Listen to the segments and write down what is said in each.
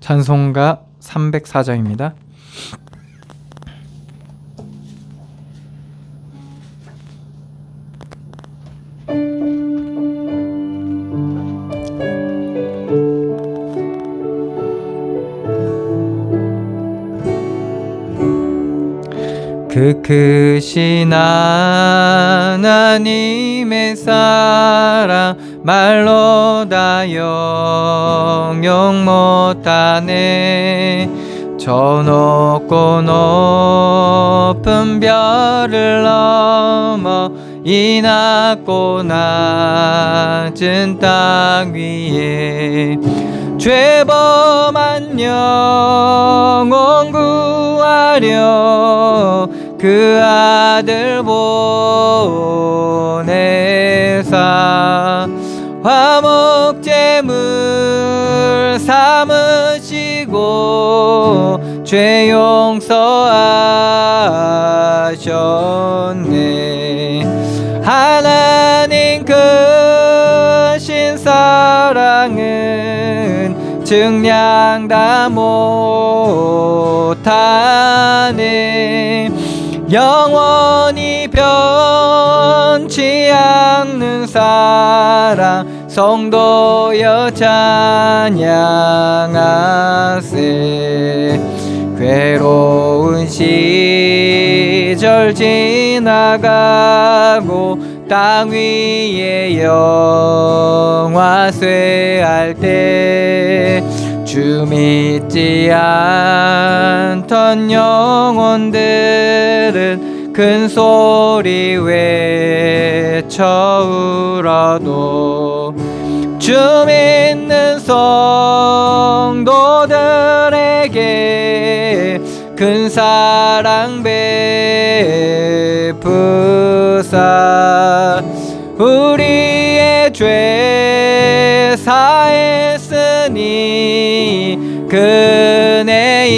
찬송가 304장입니다. 그 크신 하나님의 사랑 말로 다 영영 못하네. 저 높고 높은 별을 넘어 이 낮고 낮은 땅 위에 죄범한 영혼 구하려 그 아들 보내사 화목제물 삼으시고 죄 용서하셨네. 하나님 크신 사랑은 증량 다 못하네. 영원히 변치 않는 사랑 성도여 찬양하세. 괴로운 시절 지나가고 땅 위에 영화 쇠할 때 주 믿지 않던 영혼들은 큰 소리 외쳐 울어도 주 믿는 성도들에게 큰 사랑 베푸사 우리의 죄 사했으니 그네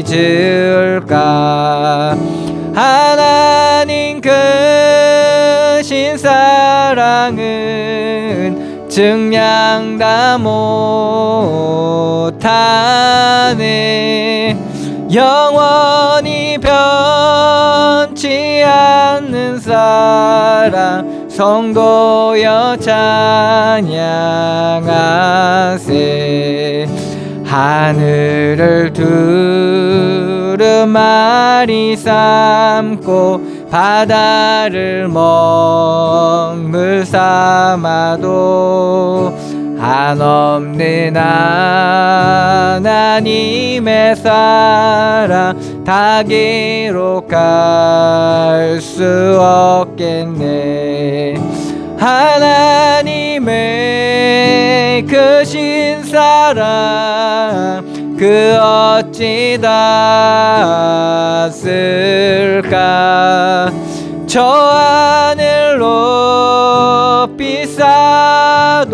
잊을까. 하나님 크신 사랑은 증량 다 못하네. 영원히 변치 않는 사랑 성도여 찬양하세. 하늘을 두루마리 삼고 바다를 먹물 삼아도 한없는 하나님의 사랑 다 기록할 수 없겠네. 하나님의 크신 사랑 그 어찌 닿았을까. 저 하늘 높이 쌓아도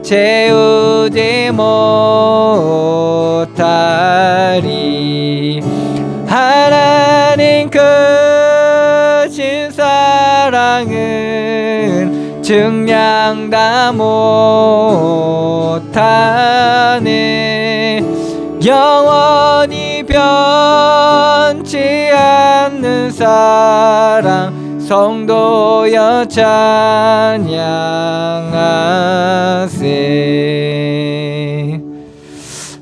채우지 못하리. 하나님 크신 사랑은 증량 다 못하네. 영원히 변치 않는 사랑 성도여 찬양하세.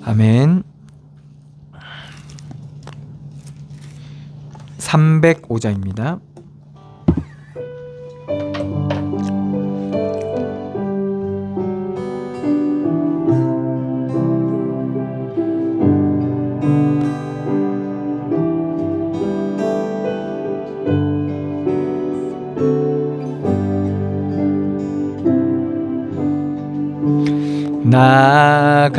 아멘. 305장입니다. 나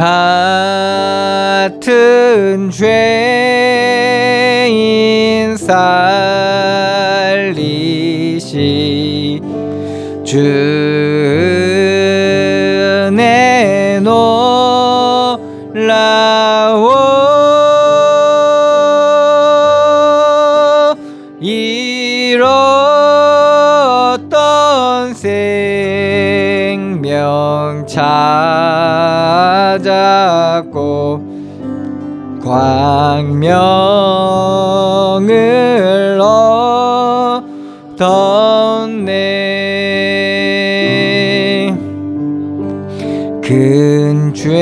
같은 죄인 살리시 주 은혜 놀라워 잃었던 생명 생명 찾았고 광명을 얻었네. 큰 죄악에서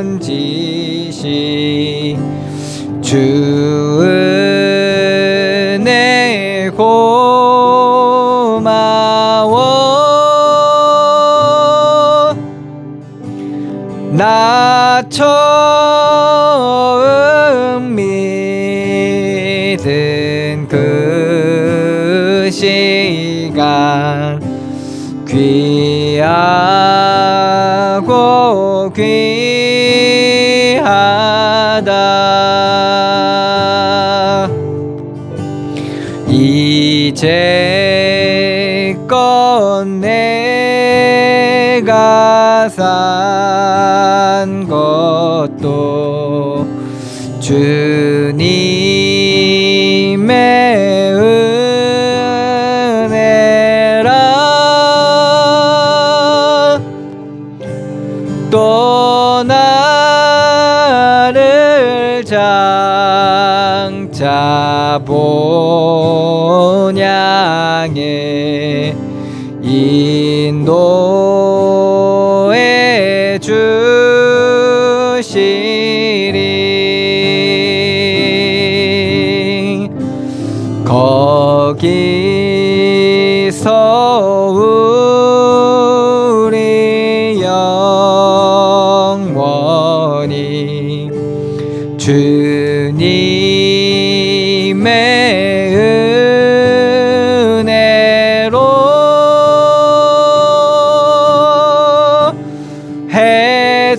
건지시 주 은혜 고마워. 나 처음 믿은 그 시간 귀하고 귀하다. 이제껏 내가 산 것도 주님의 은혜라. 또 나를 장차 본향에 인도해 주시리. 거기서 우리 영원히 주님의 은혜로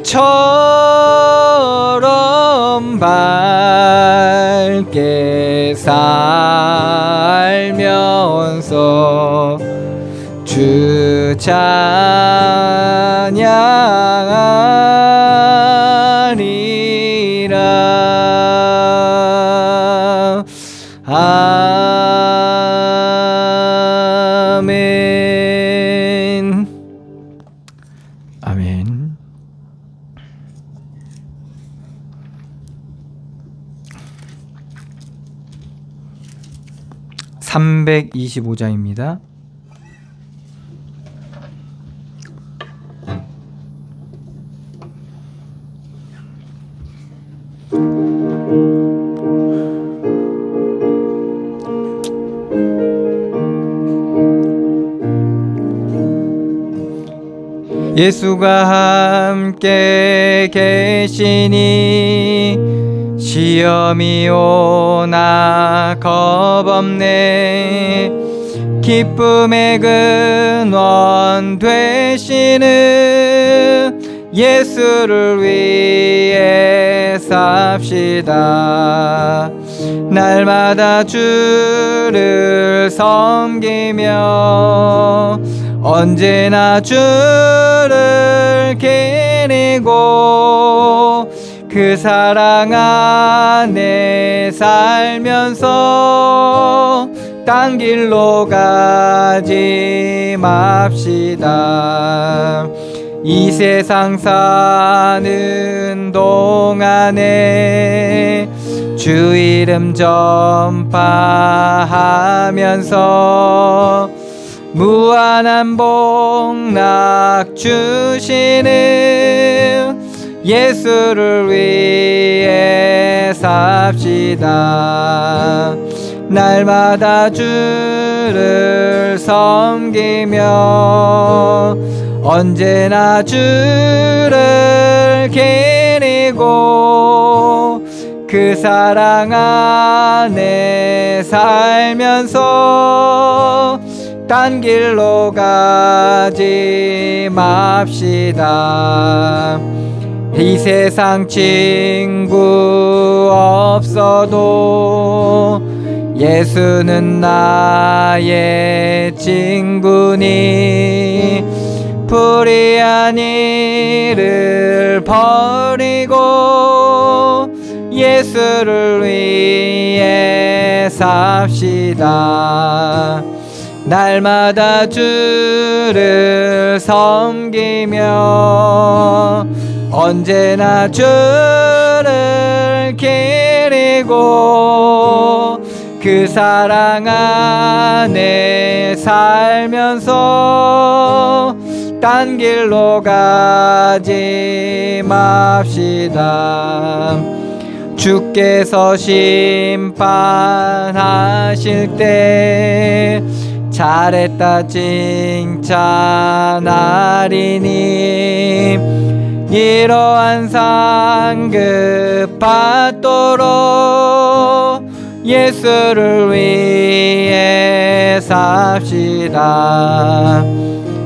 해처럼 밝게 살면서 주 찬양하리라. 아멘. 아멘. (325장입니다) 예수가 함께 계시니 시험이 오나 겁없네. 기쁨의 근원 되시는 예수를 위해 삽시다. 날마다 주를 섬기며 언제나 주를 기리고 그 사랑 안에 살면서 딴 길로 가지 맙시다. 이 세상 사는 동안에 주 이름 전파하면서 무한한 복락 주시는 예수를 위해 삽시다. 날마다 주를 섬기며 언제나 주를 기리고 그 사랑 안에 살면서 딴 길로 가지 맙시다. 이 세상 친구 없어도 예수는 나의 친구니 불의한 일을 버리고 예수를 위해 삽시다. 날마다 주를 섬기며 언제나 주를 기리고 그 사랑 안에 살면서 딴 길로 가지 맙시다. 주께서 심판하실 때 잘했다 칭찬하리니 이러한 상급 받도록 예수를 위해 삽시다.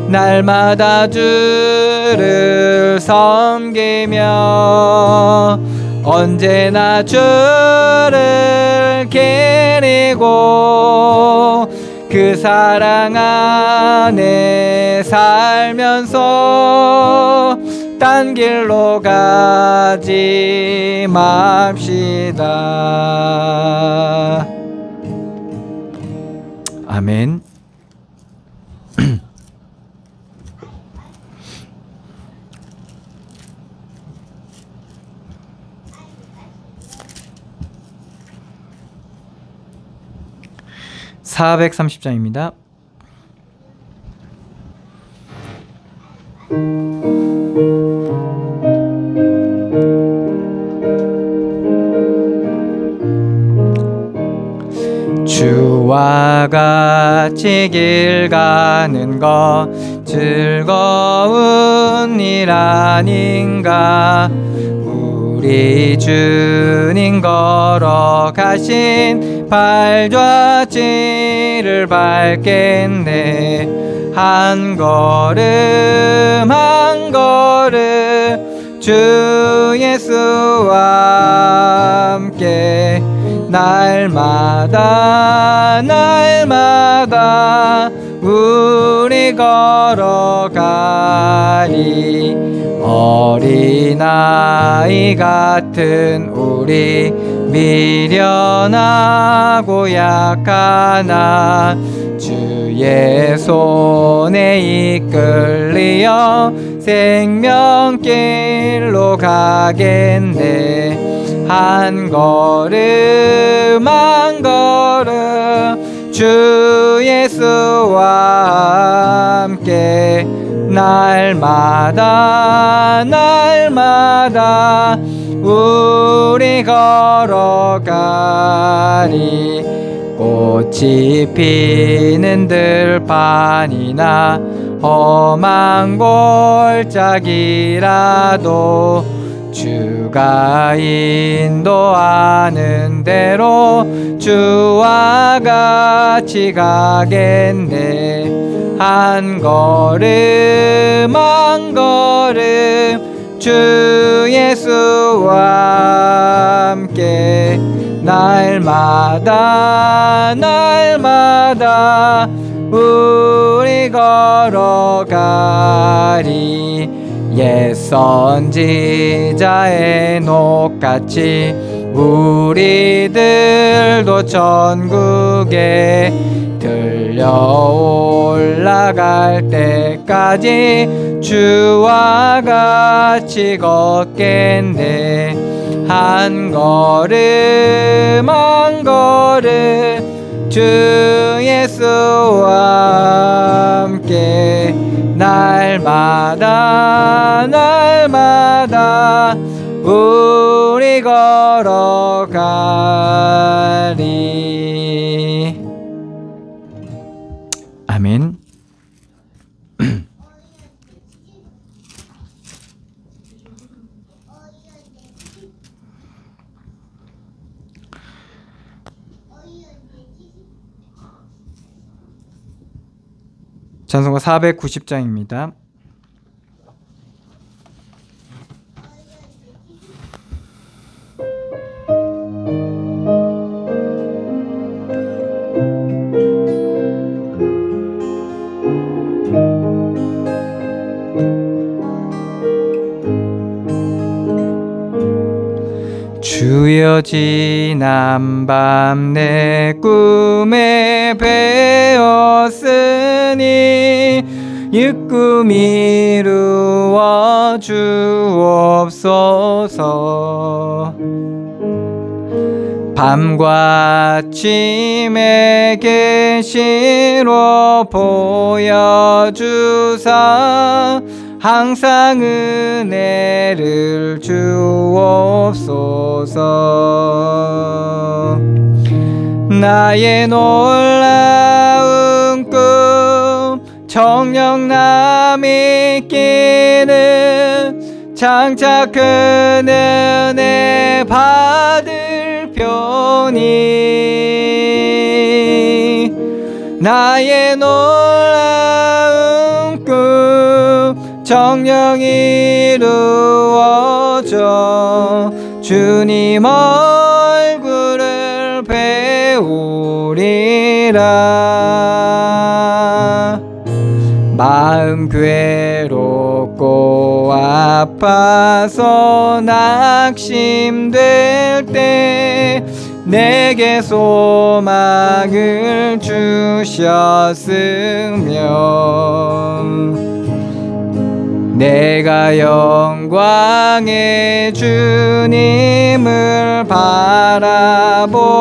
날마다 주를 섬기며 언제나 주를 기리고 그 사랑 안에 살면서 딴 길로 가지 맙시다. 아멘. (430장입니다) 주와 같이 길 가는 것 즐거운 일 아닌가. 우리 주님 걸어가신 발자취를 밟겠네. 한 걸음 한 걸음 주 예수와 함께 날마다 날마다 우리 걸어가리. 어린아이 같은 우리 미련하고 약하나 주의 손에 이끌리어 생명길로 가겠네. 한 걸음 한 걸음 주 예수와 함께 날마다 날마다 우리 걸어가리. 꽃이 피는 들판이나 험한 골짜기라도 주가 인도하는 대로 주와 같이 가겠네. 한 걸음 한 걸음 주 예수와 함께 날마다 날마다 우리 걸어가리. 옛 선지자의 녹같이 우리들도 천국에 들려 올라갈 때까지 주와 같이 걷겠네. 한 걸음 한 걸음 주 예수와 함께 날마다 날마다 우리 걸어가리. 아멘. 찬송가 490장입니다. 주여 지난 밤 내 꿈에 배었으니 이꿈 이루어 주옵소서. 밤과 아침에 계시로 보여주사 항상 은혜를 주옵소서. 나의 놀라운 꿈 정녕 남이 있기는 장차 그 은혜 받을 편이 나의 놀라운 꿈 정녕 이루어져 주님 얼굴을 배우리라. 마음 괴롭고 아파서 낙심될 때 내게 소망을 주셨으며 내가 영광의 주님을 바라보니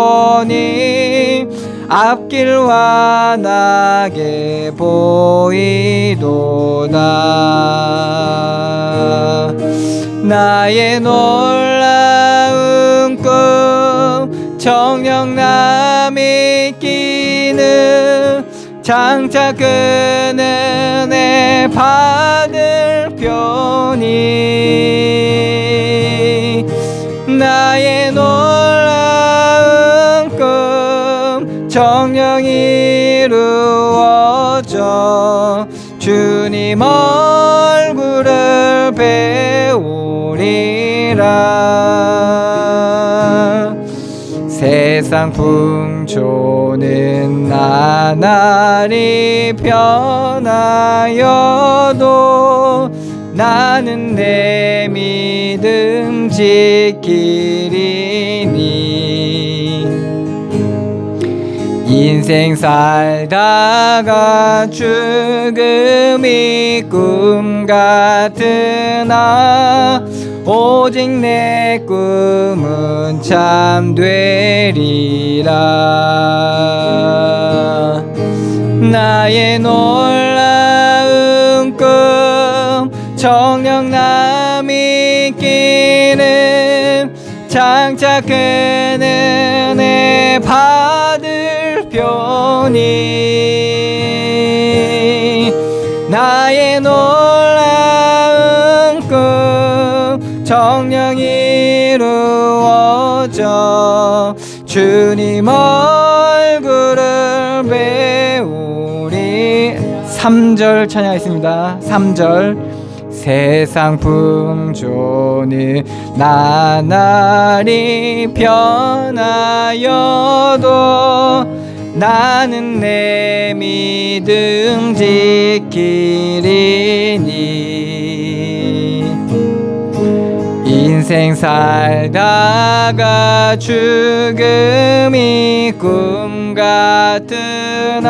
앞길 환하게 보이도다. 나의 놀라운 꿈 정녕 남이 있기는 장차 그 은혜 받을 편이 나의 놀라운 꿈 정녕 이루어져 주님 얼굴을 배우리라. 세상 풍조는 나날이 변하여도 나는 내 믿음 지키리니 인생 살다가 죽음이 꿈 같으나 오직 내 꿈은 참 되리라. 나의 놀라운 꿈 정녕 남이 있기는 장차 큰 은혜 받을 편이 나의 놀라운 꿈 정녕 이루어져 주님 얼굴을 배우리. 3절 찬양하겠습니다. 3절 세상 풍조는 나날이 변하여도 나는 내 믿음 지키리니 인생 살다가 죽음이 꿈 같으나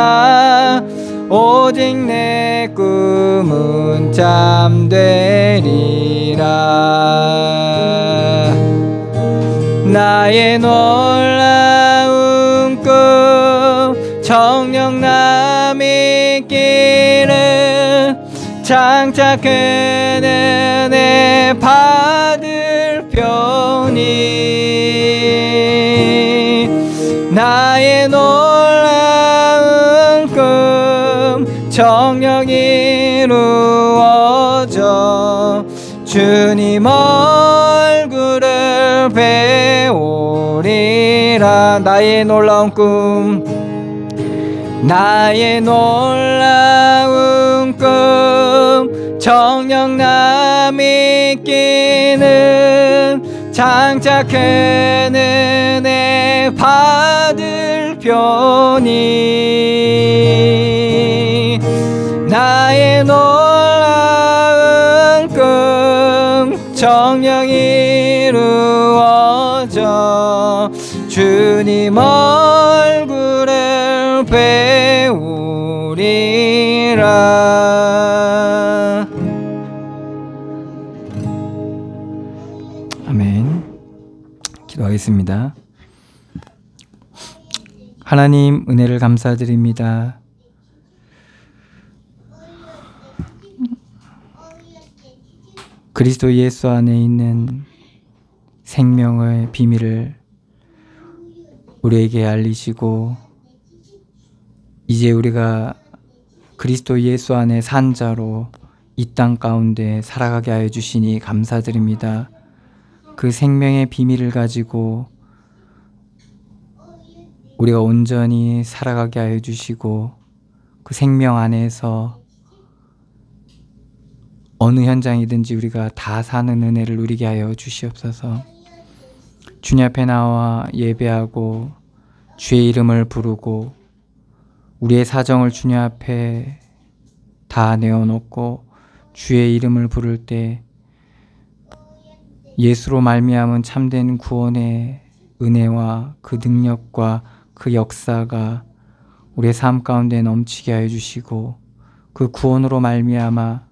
오직 내 꿈은 참 되리라. 나의 놀라운 꿈 정녕 남이 있기는 장차 큰 은혜 받을 편이 나의 놀라운 꿈 정녕 이루어져 주님 얼굴을 배우리라. 나의 놀라운 꿈 나의 놀라운 꿈 정녕 남이 있기는 장차 큰 은혜 받을 편이 나의 놀라운 꿈 정녕 이루어져 주님 얼굴을 배우리라. 아멘. 기도하겠습니다. 하나님, 은혜를 감사드립니다. 그리스도 예수 안에 있는 생명의 비밀을 우리에게 알리시고, 이제 우리가 그리스도 예수 안에 산 자로 이 땅 가운데 살아가게 하여 주시니 감사드립니다. 그 생명의 비밀을 가지고 우리가 온전히 살아가게 하여 주시고, 그 생명 안에서 어느 현장이든지 우리가 다 사는 은혜를 누리게 하여 주시옵소서. 주님 앞에 나와 예배하고 주의 이름을 부르고 우리의 사정을 주님 앞에 다 내어놓고 주의 이름을 부를 때 예수로 말미암은 참된 구원의 은혜와 그 능력과 그 역사가 우리의 삶 가운데 넘치게 하여 주시고, 그 구원으로 말미암아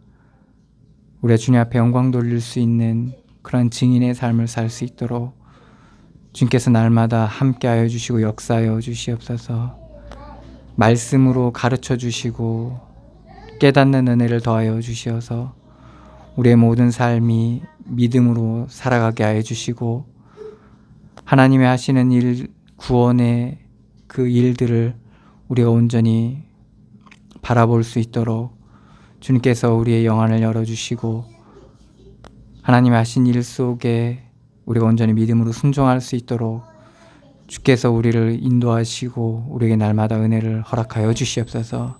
우리가 주님 앞에 영광 돌릴 수 있는 그런 증인의 삶을 살 수 있도록 주님께서 날마다 함께 하여 주시고 역사하여 주시옵소서. 말씀으로 가르쳐 주시고 깨닫는 은혜를 더하여 주시어서 우리의 모든 삶이 믿음으로 살아가게 하여 주시고, 하나님이 하시는 일, 구원의 그 일들을 우리가 온전히 바라볼 수 있도록 주님께서 우리의 영안을 열어주시고, 하나님이 하신 일 속에 우리가 온전히 믿음으로 순종할 수 있도록 주께서 우리를 인도하시고 우리에게 날마다 은혜를 허락하여 주시옵소서.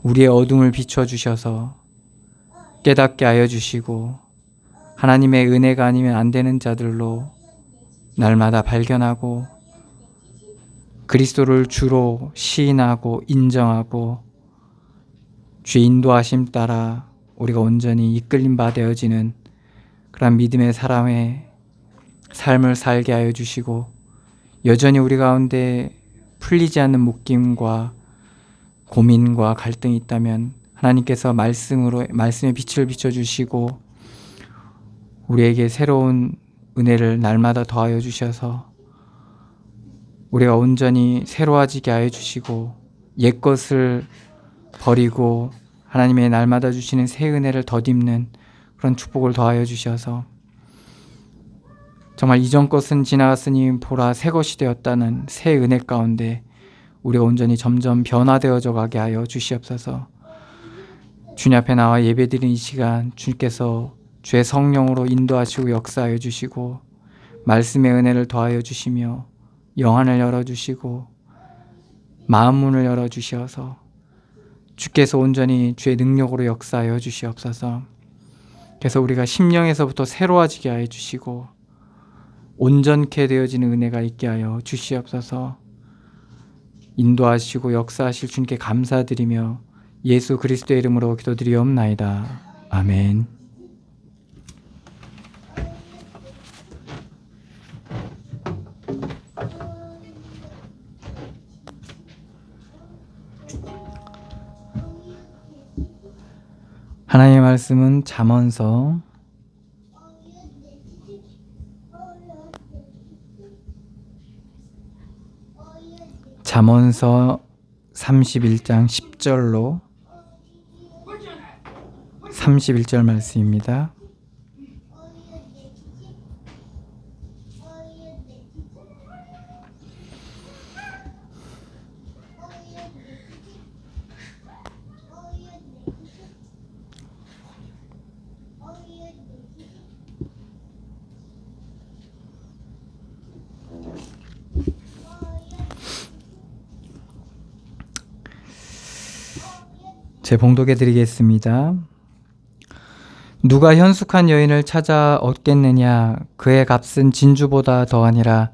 우리의 어둠을 비춰주셔서 깨닫게 하여 주시고, 하나님의 은혜가 아니면 안 되는 자들로 날마다 발견하고 그리스도를 주로 시인하고 인정하고 주의 인도하심 따라 우리가 온전히 이끌림 바 되어지는 그런 믿음의 사람의 삶을 살게 하여 주시고, 여전히 우리 가운데 풀리지 않는 묶임과 고민과 갈등이 있다면 하나님께서 말씀의 빛을 비춰주시고 우리에게 새로운 은혜를 날마다 더하여 주셔서 우리가 온전히 새로워지게 하여 주시고, 옛것을 버리고 하나님의 날마다 주시는 새 은혜를 덧입는 그런 축복을 더하여 주셔서 정말 이전 것은 지나갔으니 보라 새 것이 되었다는 새 은혜 가운데 우리가 온전히 점점 변화되어져 가게 하여 주시옵소서. 주님 앞에 나와 예배드리는 이 시간 주님께서 주의 성령으로 인도하시고 역사하여 주시고 말씀의 은혜를 더하여 주시며 영안을 열어주시고 마음 문을 열어주시어서 주께서 온전히 주의 능력으로 역사하여 주시옵소서. 그래서 우리가 심령에서부터 새로워지게 하여 주시고 온전케 되어지는 은혜가 있게 하여 주시옵소서. 인도하시고 역사하실 주님께 감사드리며 예수 그리스도의 이름으로 기도드리옵나이다. 아멘. 하나님의 말씀은 잠언서 31장 10절로 31절 말씀입니다. 제 봉독해 드리겠습니다. 누가 현숙한 여인을 찾아 얻겠느냐? 그의 값은 진주보다 더하니라.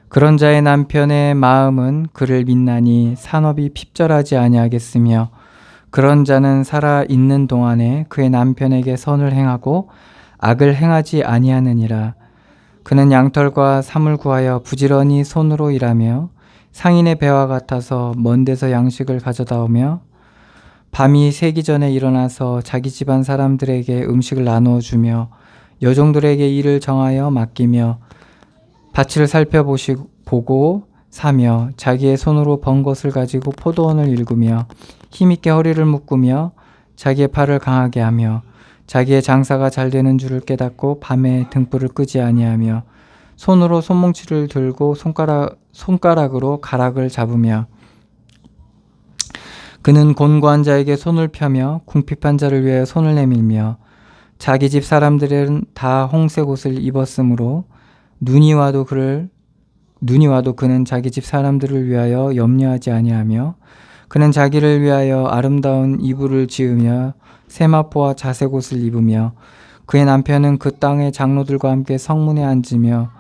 그런 자의 남편의 마음은 그를 믿나니 산업이 핍절하지 아니하겠으며, 그런 자는 살아 있는 동안에 그의 남편에게 선을 행하고 악을 행하지 아니하느니라. 그는 양털과 삼을 구하여 부지런히 손으로 일하며 상인의 배와 같아서 먼 데서 양식을 가져다 오며 밤이 새기 전에 일어나서 자기 집안 사람들에게 음식을 나누어 주며 여종들에게 일을 정하여 맡기며 밭을 살펴보고 사며 자기의 손으로 번 것을 가지고 포도원을 일구며 힘있게 허리를 묶으며 자기의 팔을 강하게 하며 자기의 장사가 잘 되는 줄을 깨닫고 밤에 등불을 끄지 아니하며 손으로 손뭉치를 들고 손가락으로 가락을 잡으며 그는 곤고한 자에게 손을 펴며 궁핍한 자를 위하여 손을 내밀며 자기 집 사람들은 다 홍색 옷을 입었으므로 눈이 와도 그는 자기 집 사람들을 위하여 염려하지 아니하며 그는 자기를 위하여 아름다운 이불을 지으며 세마포와 자색 옷을 입으며 그의 남편은 그 땅의 장로들과 함께 성문에 앉으며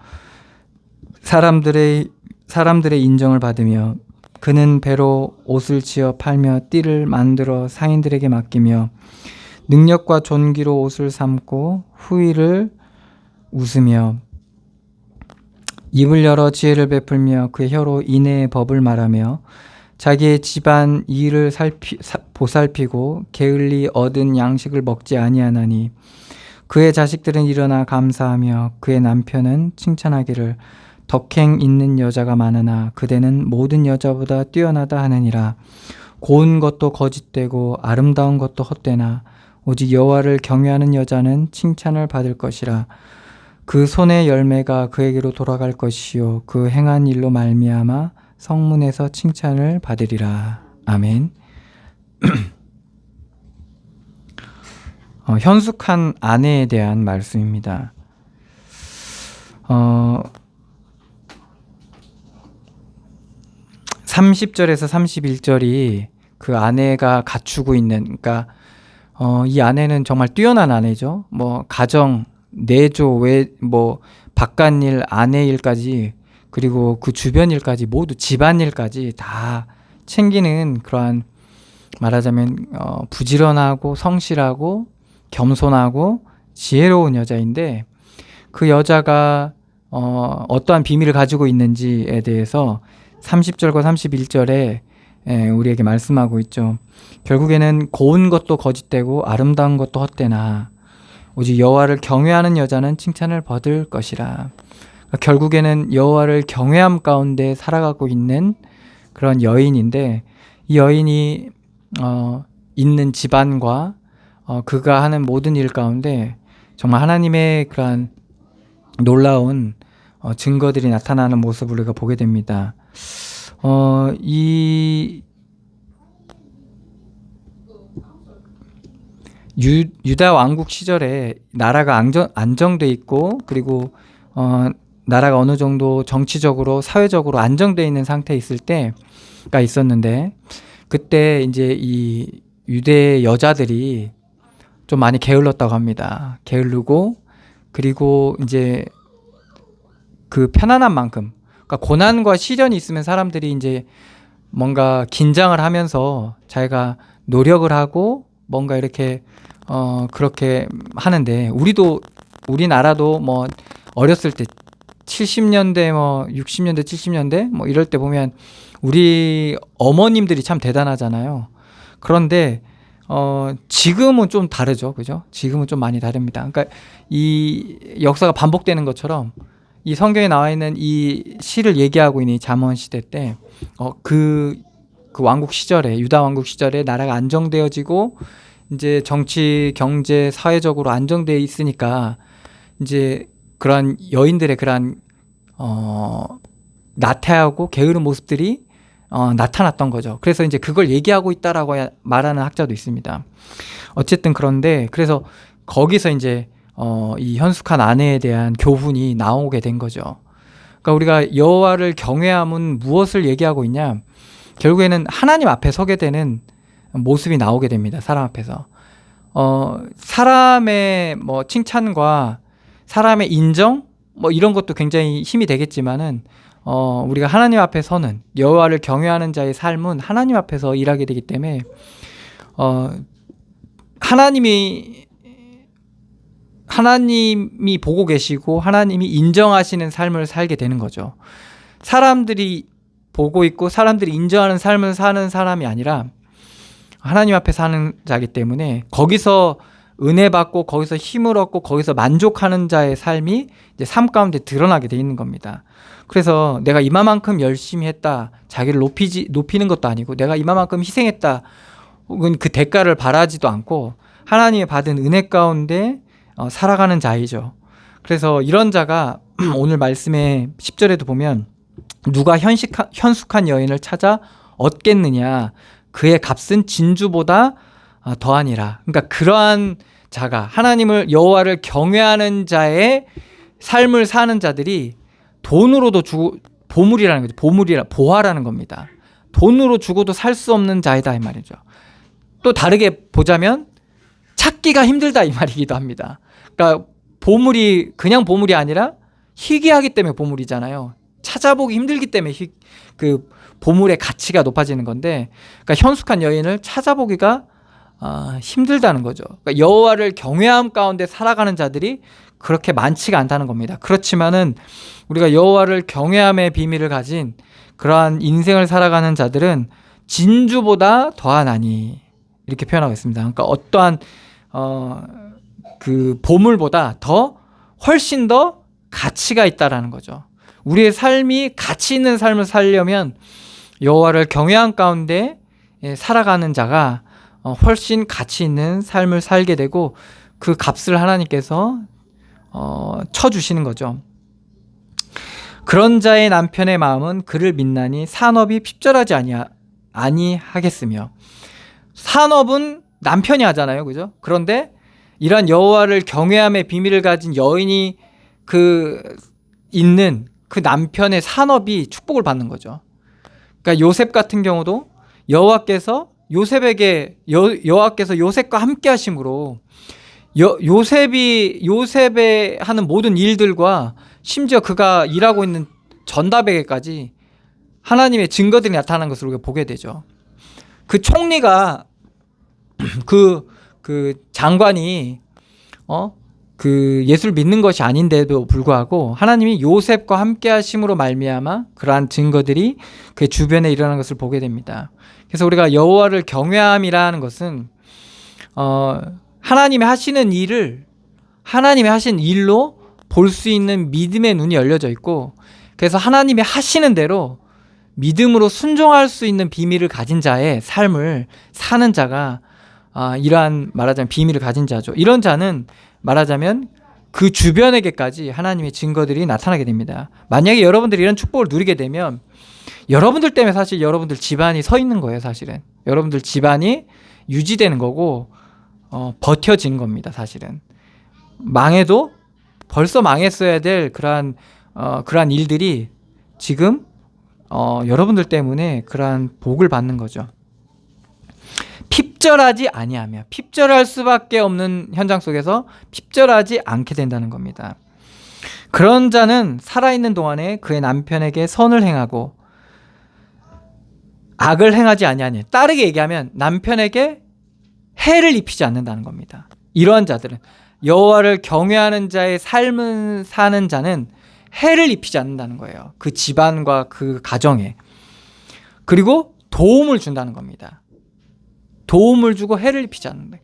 사람들의 인정을 받으며 그는 배로 옷을 지어 팔며 띠를 만들어 상인들에게 맡기며 능력과 존귀로 옷을 삼고 후일을 웃으며 입을 열어 지혜를 베풀며 그의 혀로 인애의 법을 말하며 자기의 집안 일을 보살피고 게을리 얻은 양식을 먹지 아니하나니 그의 자식들은 일어나 감사하며 그의 남편은 칭찬하기를 덕행 있는 여자가 많으나 그대는 모든 여자보다 뛰어나다 하느니라. 고운 것도 거짓되고 아름다운 것도 헛되나 오직 여호와를 경외하는 여자는 칭찬을 받을 것이라. 그 손의 열매가 그에게로 돌아갈 것이요 그 행한 일로 말미암아 성문에서 칭찬을 받으리라. 아멘. 현숙한 아내에 대한 말씀입니다. 30절에서 31절이 그 아내가 갖추고 있는, 그러니까 이 아내는 정말 뛰어난 아내죠. 뭐 가정, 내조, 바깥일, 아내 일까지, 그리고 그 주변 일까지, 모두 집안 일까지 다 챙기는 그러한, 말하자면 부지런하고 성실하고 겸손하고 지혜로운 여자인데, 그 여자가 어떠한 비밀을 가지고 있는지에 대해서 30절과 31절에 우리에게 말씀하고 있죠. 결국에는 고운 것도 거짓되고 아름다운 것도 헛되나 오직 여호와를 경외하는 여자는 칭찬을 받을 것이라. 결국에는 여호와를 경외함 가운데 살아가고 있는 그런 여인인데, 이 여인이 있는 집안과 그가 하는 모든 일 가운데 정말 하나님의 그러한 놀라운 증거들이 나타나는 모습을 우리가 보게 됩니다. 이 유다 왕국 시절에 나라가 안정돼 있고, 그리고 나라가 어느 정도 정치적으로 사회적으로 안정돼 있는 상태에 있을 때가 있었는데, 그때 이제 이 유대 여자들이 좀 많이 게을렀다고 합니다. 게으르고, 그리고 이제 그 편안한 만큼, 그러니까 고난과 시련이 있으면 사람들이 이제 뭔가 긴장을 하면서 자기가 노력을 하고 뭔가 이렇게 그렇게 하는데, 우리나라도 뭐 어렸을 때 70년대 60년대 70년대 이럴 때 보면 우리 어머님들이 참 대단하잖아요. 그런데 지금은 좀 다르죠. 그죠? 지금은 좀 많이 다릅니다. 그러니까 이 역사가 반복되는 것처럼 이 성경에 나와 있는 이 시를 얘기하고 있는 이 잠언 시대 때 그 왕국 시절에, 유다 왕국 시절에 나라가 안정되어지고 이제 정치, 경제, 사회적으로 안정되어 있으니까 이제 그러한 여인들의 그러한 나태하고 게으른 모습들이 나타났던 거죠. 그래서 이제 그걸 얘기하고 있다라고 말하는 학자도 있습니다. 어쨌든 그런데 그래서 거기서 이제 이 현숙한 아내에 대한 교훈이 나오게 된 거죠. 그러니까 우리가 여호와를 경외함은 무엇을 얘기하고 있냐? 결국에는 하나님 앞에 서게 되는 모습이 나오게 됩니다. 사람 앞에서. 사람의 칭찬과 사람의 인정 이런 것도 굉장히 힘이 되겠지만은 우리가 하나님 앞에 서는, 여호와를 경외하는 자의 삶은 하나님 앞에서 일하게 되기 때문에 하나님이 하나님이 보고 계시고 하나님이 인정하시는 삶을 살게 되는 거죠. 사람들이 보고 있고 사람들이 인정하는 삶을 사는 사람이 아니라 하나님 앞에 사는 자이기 때문에 거기서 은혜 받고 거기서 힘을 얻고 거기서 만족하는 자의 삶이 이제 삶 가운데 드러나게 돼 있는 겁니다. 그래서 내가 이만큼 열심히 했다, 자기를 높이는 것도 아니고 내가 이만큼 희생했다 혹은 그 대가를 바라지도 않고 하나님이 받은 은혜 가운데 살아가는 자이죠. 그래서 이런 자가 오늘 말씀의 10절에도 보면 누가 현숙한 여인을 찾아 얻겠느냐, 그의 값은 진주보다 더하니라. 그러니까 그러한 자가 하나님을, 여호와를 경외하는 자의 삶을 사는 자들이 돈으로도 주고, 보물이라는 거죠. 보화라는 겁니다. 돈으로 주고도 살 수 없는 자이다 이 말이죠. 또 다르게 보자면 찾기가 힘들다 이 말이기도 합니다. 그러니까 보물이 그냥 보물이 아니라 희귀하기 때문에 보물이잖아요. 찾아보기 힘들기 때문에 그 보물의 가치가 높아지는 건데, 그러니까 현숙한 여인을 찾아보기가 힘들다는 거죠. 그러니까 여호와를 경외함 가운데 살아가는 자들이 그렇게 많지가 않다는 겁니다. 그렇지만은 우리가 여호와를 경외함의 비밀을 가진 그러한 인생을 살아가는 자들은 진주보다 더하나니, 이렇게 표현하고 있습니다. 그러니까 어떠한 그 보물보다 훨씬 더 가치가 있다라는 거죠. 우리의 삶이 가치 있는 삶을 살려면 여호와를 경외함 가운데 살아가는 자가 훨씬 가치 있는 삶을 살게 되고 그 값을 하나님께서 쳐주시는 거죠. 그런 자의 남편의 마음은 그를 믿나니 산업이 핍절하지 아니하겠으며. 산업은 남편이 하잖아요, 그죠? 그런데 이러한 여호와를 경외함의 비밀을 가진 여인이 있는 그 남편의 산업이 축복을 받는 거죠. 그러니까 요셉 같은 경우도 여호와께서 요셉과 함께 하심으로 요셉의 하는 모든 일들과 심지어 그가 일하고 있는 전다베개까지 하나님의 증거들이 나타나는 것을 우리가 보게 되죠. 그 총리가 그 장관이 그 예수를 믿는 것이 아닌데도 불구하고 하나님이 요셉과 함께 하심으로 말미암아 그러한 증거들이 그 주변에 일어나는 것을 보게 됩니다. 그래서 우리가 여호와를 경외함이라는 것은 하나님이 하시는 일을 하나님이 하신 일로 볼 수 있는 믿음의 눈이 열려져 있고, 그래서 하나님이 하시는 대로 믿음으로 순종할 수 있는 비밀을 가진 자의 삶을 사는 자가 이러한 말하자면 비밀을 가진 자죠. 이런 자는 말하자면 그 주변에게까지 하나님의 증거들이 나타나게 됩니다. 만약에 여러분들이 이런 축복을 누리게 되면 여러분들 때문에 사실 여러분들 집안이 서 있는 거예요. 사실은 여러분들 집안이 유지되는 거고 버텨지는 겁니다. 사실은 망해도 벌써 망했어야 될 그러한 일들이 지금 여러분들 때문에 그러한 복을 받는 거죠. 핍절하지 아니하며, 핍절할 수밖에 없는 현장 속에서 핍절하지 않게 된다는 겁니다. 그런 자는 살아있는 동안에 그의 남편에게 선을 행하고 악을 행하지 아니하니, 따르게 얘기하면 남편에게 해를 입히지 않는다는 겁니다. 이러한 자들은, 여호와를 경외하는 자의 삶을 사는 자는 해를 입히지 않는다는 거예요. 그 집안과 그 가정에. 그리고 도움을 준다는 겁니다. 도움을 주고 해를 입히지 않는다.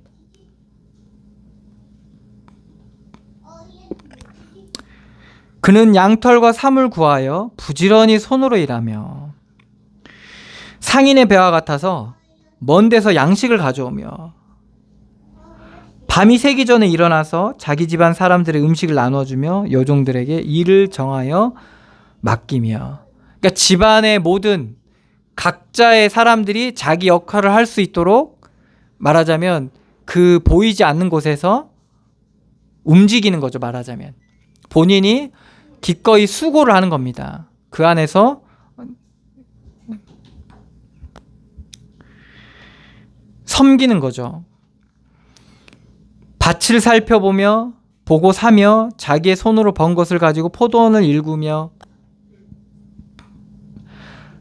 그는 양털과 삼을 구하여 부지런히 손으로 일하며 상인의 배와 같아서 먼 데서 양식을 가져오며 밤이 새기 전에 일어나서 자기 집안 사람들의 음식을 나눠주며 여종들에게 일을 정하여 맡기며. 그러니까 집안의 모든 각자의 사람들이 자기 역할을 할 수 있도록 말하자면 그 보이지 않는 곳에서 움직이는 거죠. 말하자면 본인이 기꺼이 수고를 하는 겁니다. 그 안에서 섬기는 거죠. 밭을 살펴보며 보고 사며 자기의 손으로 번 것을 가지고 포도원을 일구며,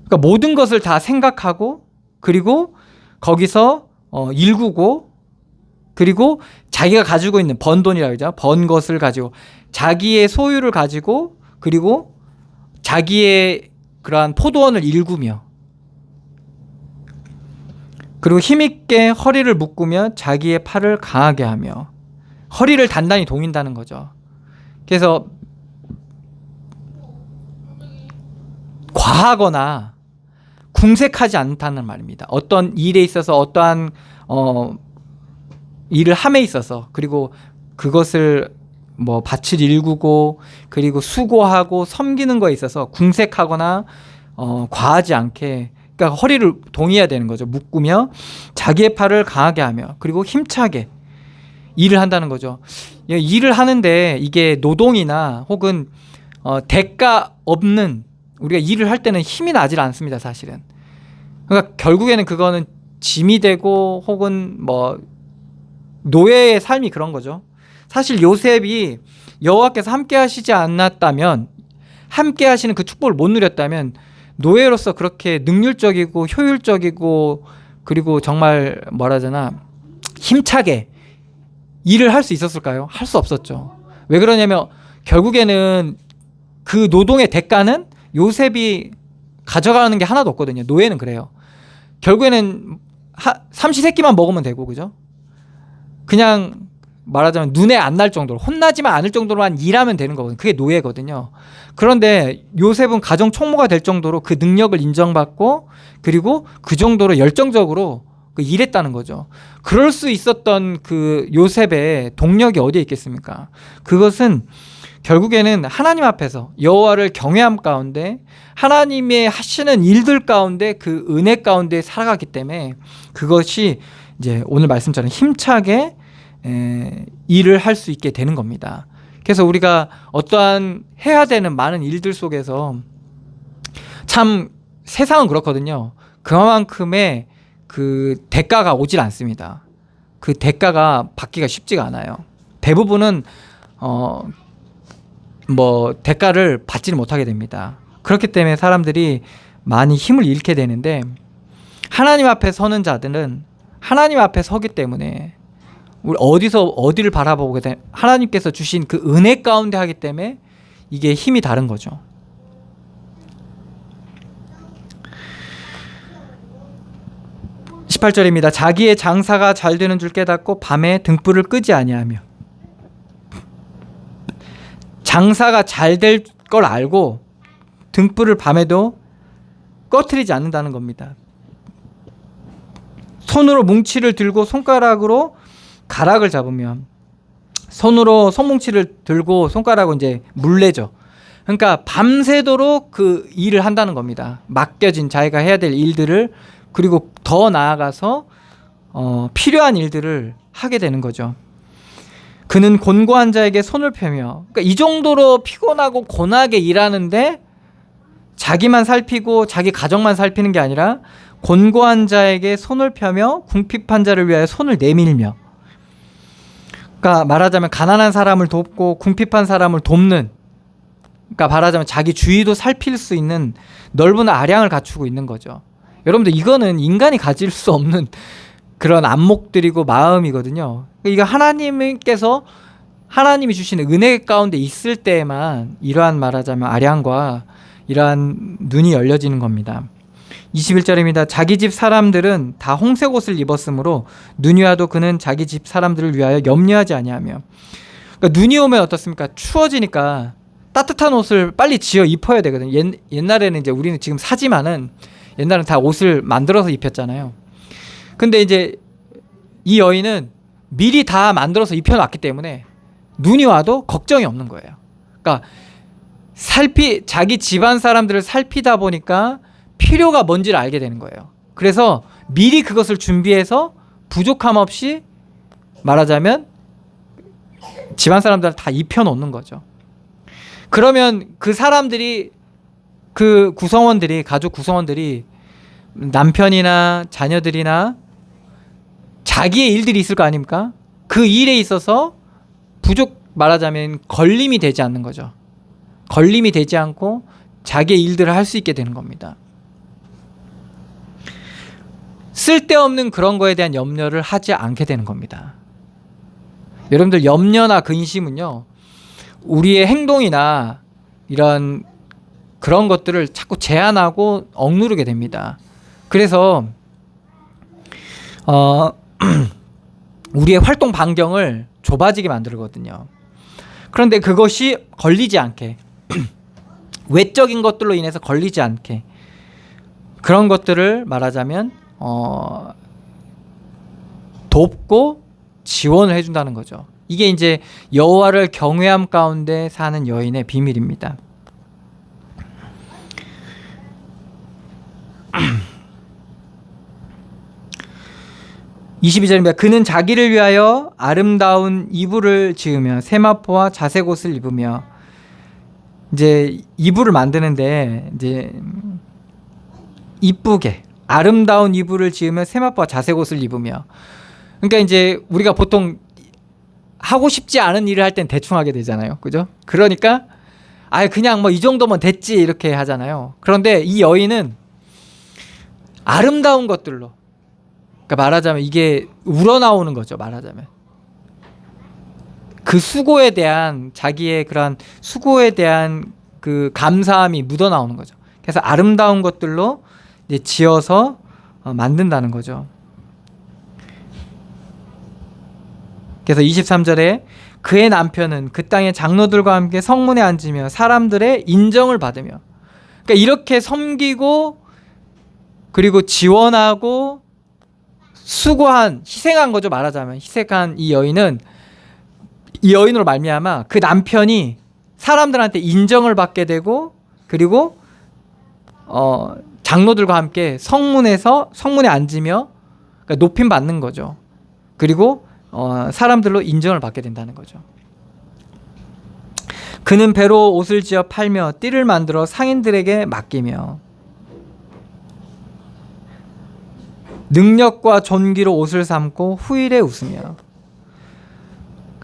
그러니까 모든 것을 다 생각하고 그리고 거기서 일구고 그리고 자기가 가지고 있는 번 돈이라고 하죠. 번 것을 가지고 자기의 소유를 가지고 그리고 자기의 그러한 포도원을 일구며 그리고 힘있게 허리를 묶으며 자기의 팔을 강하게 하며 허리를 단단히 동인다는 거죠. 그래서 과하거나 궁색하지 않다는 말입니다. 어떤 일에 있어서 어떠한 일을 함에 있어서 그리고 그것을 뭐 밭을 일구고 그리고 수고하고 섬기는 거에 있어서 궁색하거나 과하지 않게 그러니까 허리를 동여야 되는 거죠. 묶으며 자기의 팔을 강하게 하며 그리고 힘차게 일을 한다는 거죠. 일을 하는데 이게 노동이나 혹은 대가 없는 우리가 일을 할 때는 힘이 나질 않습니다. 사실은. 그러니까 결국에는 그거는 짐이 되고 혹은 뭐 노예의 삶이 그런 거죠. 사실 요셉이 여호와께서 함께 하시지 않았다면 함께 하시는 그 축복을 못 누렸다면 노예로서 그렇게 능률적이고 효율적이고 그리고 정말 뭐라잖아 힘차게 일을 할 수 있었을까요? 할 수 없었죠. 왜 그러냐면 결국에는 그 노동의 대가는 요셉이 가져가는 게 하나도 없거든요. 노예는 그래요. 결국에는 삼시세끼만 먹으면 되고 그죠? 그냥 말하자면 눈에 안 날 정도로 혼나지만 않을 정도로만 일하면 되는 거거든요. 그게 노예거든요. 그런데 요셉은 가정 총무가 될 정도로 그 능력을 인정받고 그리고 그 정도로 열정적으로 일했다는 거죠. 그럴 수 있었던 그 요셉의 동력이 어디에 있겠습니까? 그것은 결국에는 하나님 앞에서 여호와를 경외함 가운데 하나님의 하시는 일들 가운데 그 은혜 가운데 살아가기 때문에 그것이 이제 오늘 말씀처럼 힘차게 일을 할 수 있게 되는 겁니다. 그래서 우리가 어떠한 해야 되는 많은 일들 속에서 참 세상은 그렇거든요. 그만큼의 그 대가가 오질 않습니다. 그 대가가 받기가 쉽지가 않아요. 대부분은 뭐 대가를 받지를 못하게 됩니다. 그렇기 때문에 사람들이 많이 힘을 잃게 되는데 하나님 앞에 서는 자들은 하나님 앞에 서기 때문에 우리 어디를 바라보게 돼 하나님께서 주신 그 은혜 가운데 하기 때문에 이게 힘이 다른 거죠. 18절입니다. 자기의 장사가 잘 되는 줄 깨닫고 밤에 등불을 끄지 아니하며 장사가 잘 될 걸 알고 등불을 밤에도 꺼트리지 않는다는 겁니다. 손으로 뭉치를 들고 손가락으로 가락을 잡으며 손으로 손뭉치를 들고 손가락으로 이제 물레죠. 그러니까 밤새도록 그 일을 한다는 겁니다. 맡겨진 자기가 해야 될 일들을 그리고 더 나아가서 필요한 일들을 하게 되는 거죠. 그는 곤고한 자에게 손을 펴며 그러니까 이 정도로 피곤하고 고나게 일하는데 자기만 살피고 자기 가정만 살피는 게 아니라 곤고한 자에게 손을 펴며 궁핍한 자를 위하여 손을 내밀며 그러니까 말하자면 가난한 사람을 돕고 궁핍한 사람을 돕는 그러니까 말하자면 자기 주위도 살필 수 있는 넓은 아량을 갖추고 있는 거죠. 여러분들 이거는 인간이 가질 수 없는 그런 안목들이고 마음이거든요. 이거 하나님께서 하나님이 주시는 은혜 가운데 있을 때에만 이러한 말하자면 아량과 이러한 눈이 열려지는 겁니다. 21절입니다. 자기 집 사람들은 다 홍색 옷을 입었으므로 눈이 와도 그는 자기 집 사람들을 위하여 염려하지 아니하며 그러니까 눈이 오면 어떻습니까? 추워지니까 따뜻한 옷을 빨리 지어 입어야 되거든요. 옛날에는 이제 우리는 지금 사지만은 옛날엔 다 옷을 만들어서 입혔잖아요. 근데 이제 이 여인은 미리 다 만들어서 입혀놨기 때문에 눈이 와도 걱정이 없는 거예요. 그러니까 자기 집안 사람들을 살피다 보니까 필요가 뭔지를 알게 되는 거예요. 그래서 미리 그것을 준비해서 부족함 없이 말하자면 집안 사람들을 다 입혀놓는 거죠. 그러면 그 사람들이 그 구성원들이 가족 구성원들이 남편이나 자녀들이나 자기의 일들이 있을 거 아닙니까? 그 일에 있어서 말하자면 걸림이 되지 않는 거죠. 걸림이 되지 않고 자기의 일들을 할 수 있게 되는 겁니다. 쓸데없는 그런 거에 대한 염려를 하지 않게 되는 겁니다. 여러분들 염려나 근심은요, 우리의 행동이나 이런 그런 것들을 자꾸 제한하고 억누르게 됩니다. 그래서 우리의 활동 반경을 좁아지게 만들거든요. 그런데 그것이 걸리지 않게 외적인 것들로 인해서 걸리지 않게 그런 것들을 말하자면 돕고 지원을 해준다는 거죠. 이게 이제 여호와를 경외함 가운데 사는 여인의 비밀입니다. (22절입니다) 그는 자기를 위하여 아름다운 이불을 지으며 세마포와 자색 옷을 입으며, 이제 이불을 만드는데 이제 이쁘게 아름다운 이불을 지으며 세마포와 자색 옷을 입으며, 그러니까 이제 우리가 보통 하고 싶지 않은 일을 할 땐 대충 하게 되잖아요, 그죠? 그러니까 그냥 뭐 이 정도면 됐지 이렇게 하잖아요. 그런데 이 여인은 아름다운 것들로, 그러니까 말하자면 이게 우러나오는 거죠. 말하자면 그 수고에 대한, 자기의 그런 수고에 대한 그 감사함이 묻어나오는 거죠. 그래서 아름다운 것들로 이제 지어서 만든다는 거죠. 그래서 23절에 그의 남편은 그 땅의 장로들과 함께 성문에 앉으며 사람들의 인정을 받으며, 그러니까 이렇게 섬기고 그리고 지원하고 수고한, 희생한 거죠. 말하자면 희생한 이 여인으로 말미암아 그 남편이 사람들한테 인정을 받게 되고, 그리고 장로들과 함께 성문에 앉으며, 그러니까 높임 받는 거죠. 그리고 사람들로 인정을 받게 된다는 거죠. 그는 배로 옷을 지어 팔며 띠를 만들어 상인들에게 맡기며 능력과 존귀로 옷을 삼고 후일에 웃으며.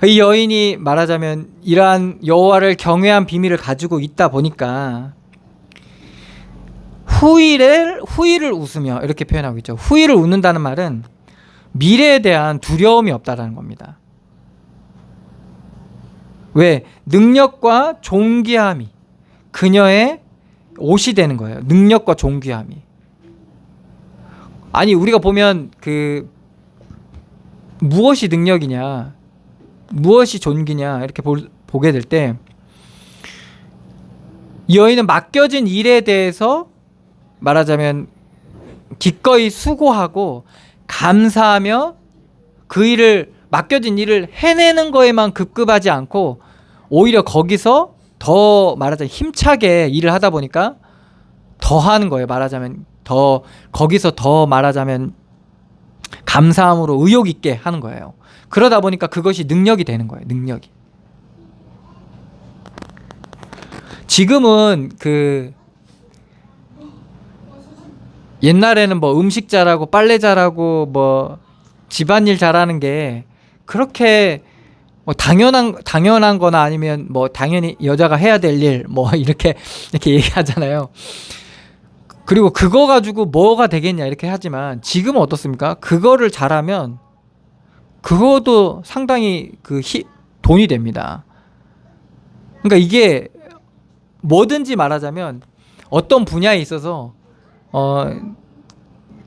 이 여인이 말하자면 이러한 여호와를 경외한 비밀을 가지고 있다 보니까 후일을 웃으며 이렇게 표현하고 있죠. 후일을 웃는다는 말은 미래에 대한 두려움이 없다라는 겁니다. 왜? 능력과 존귀함이 그녀의 옷이 되는 거예요. 능력과 존귀함이. 아니, 우리가 보면 그 무엇이 능력이냐, 무엇이 존귀냐 이렇게 보게 될 때, 이 여인은 맡겨진 일에 대해서 말하자면 기꺼이 수고하고 감사하며 그 일을, 맡겨진 일을 해내는 거에만 급급하지 않고 오히려 거기서 더 말하자면 힘차게 일을 하다 보니까 더 하는 거예요. 말하자면 거기서 더 말하자면 감사함으로 의욕 있게 하는 거예요. 그러다 보니까 그것이 능력이 되는 거예요. 능력이. 지금은 그 옛날에는 뭐 음식 잘하고 빨래 잘하고 뭐 집안일 잘하는 게 그렇게 뭐 당연한 거나 아니면 뭐 당연히 여자가 해야 될 일 뭐 이렇게 얘기하잖아요. 그리고 그거 가지고 뭐가 되겠냐 이렇게 하지만, 지금은 어떻습니까? 그거를 잘하면 그것도 상당히 돈이 됩니다. 그러니까 이게 뭐든지 말하자면 어떤 분야에 있어서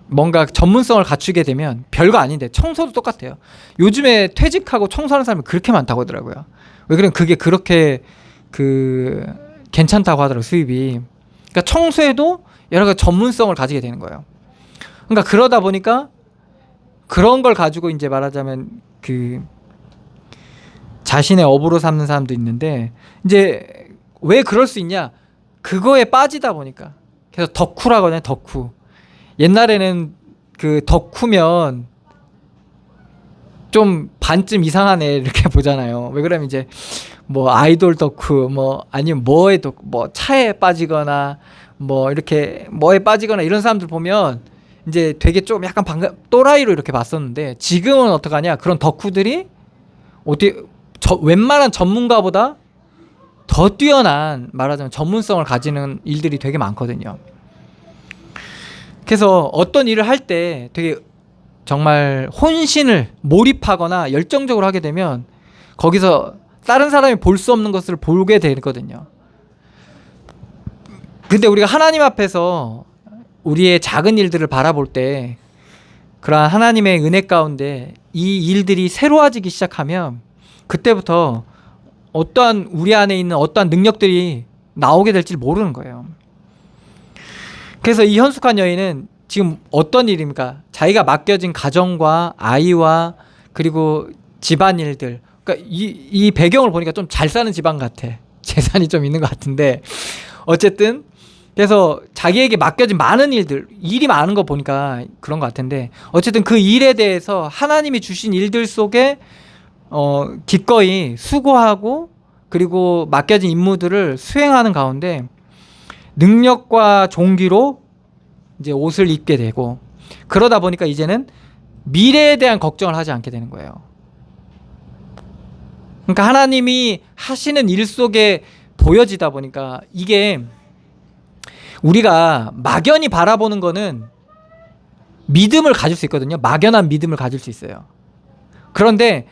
뭔가 전문성을 갖추게 되면 별거 아닌데, 청소도 똑같아요. 요즘에 퇴직하고 청소하는 사람이 그렇게 많다고 하더라고요. 왜 그러면 그게 그렇게 괜찮다고 하더라고요, 수입이. 그러니까 청소에도 여러 가지 전문성을 가지게 되는 거예요. 그러니까 그러다 보니까 그런 걸 가지고 이제 말하자면 자신의 업으로 삼는 사람도 있는데, 이제 왜 그럴 수 있냐? 그거에 빠지다 보니까. 그래서 덕후라고 하잖아요, 덕후. 옛날에는 덕후면 좀 반쯤 이상하네 이렇게 보잖아요. 왜 그러면 이제 뭐 아이돌 덕후, 뭐 아니면 뭐에 덕후, 뭐 차에 빠지거나 뭐 이렇게 뭐에 빠지거나 이런 사람들 보면 이제 되게 좀 약간 또라이로 이렇게 봤었는데, 지금은 어떡하냐? 그런 덕후들이 웬만한 전문가보다 더 뛰어난, 말하자면 전문성을 가지는 일들이 되게 많거든요. 그래서 어떤 일을 할 때 되게 정말 혼신을 몰입하거나 열정적으로 하게 되면 거기서 다른 사람이 볼 수 없는 것을 보게 되거든요. 근데 우리가 하나님 앞에서 우리의 작은 일들을 바라볼 때 그러한 하나님의 은혜 가운데 이 일들이 새로워지기 시작하면 그때부터 어떠한 우리 안에 있는 어떠한 능력들이 나오게 될지 모르는 거예요. 그래서 이 현숙한 여인은 지금 어떤 일입니까? 자기가 맡겨진 가정과 아이와 그리고 집안일들, 그러니까 이 배경을 보니까 좀 잘 사는 집안 같아. 재산이 좀 있는 것 같은데 어쨌든 그래서 자기에게 맡겨진 많은 일들, 일이 많은 거 보니까 그런 것 같은데 어쨌든 그 일에 대해서 하나님이 주신 일들 속에 기꺼이 수고하고 그리고 맡겨진 임무들을 수행하는 가운데 능력과 종기로 이제 옷을 입게 되고 그러다 보니까 이제는 미래에 대한 걱정을 하지 않게 되는 거예요. 그러니까 하나님이 하시는 일 속에 보여지다 보니까 이게 우리가 막연히 바라보는 거는 믿음을 가질 수 있거든요. 막연한 믿음을 가질 수 있어요. 그런데